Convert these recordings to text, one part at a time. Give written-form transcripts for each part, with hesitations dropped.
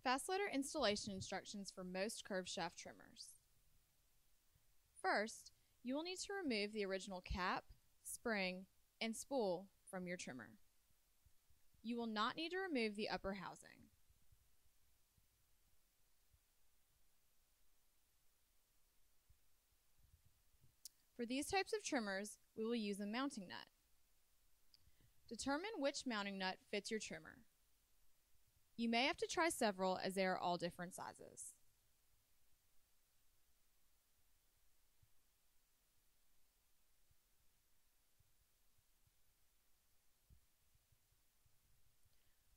Fast loader installation instructions for most curved shaft trimmers. First, you will need to remove the original cap, spring, and spool from your trimmer. You will not need to remove the upper housing. For these types of trimmers, we will use a mounting nut. Determine which mounting nut fits your trimmer. You may have to try several as they are all different sizes.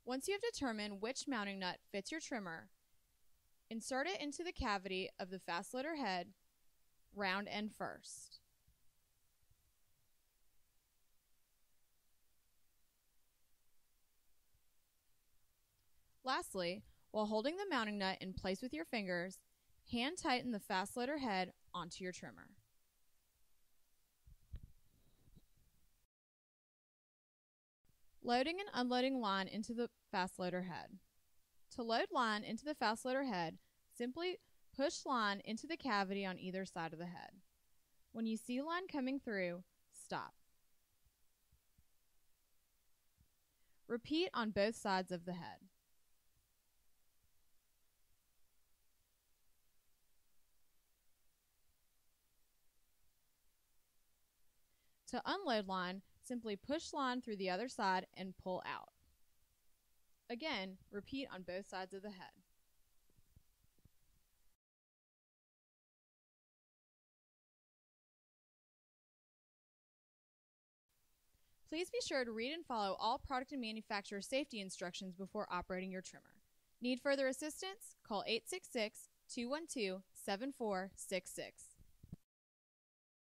Once you have determined which mounting nut fits your trimmer, insert it into the cavity of the fast loader head, round end first. Lastly, while holding the mounting nut in place with your fingers, hand tighten the fast loader head onto your trimmer. Loading and unloading line into the fast loader head. To load line into the fast loader head, simply push line into the cavity on either side of the head. When you see line coming through, stop. Repeat on both sides of the head. To unload line, simply push line through the other side and pull out. Again, repeat on both sides of the head. Please be sure to read and follow all product and manufacturer safety instructions before operating your trimmer. Need further assistance? Call 866-212-7466.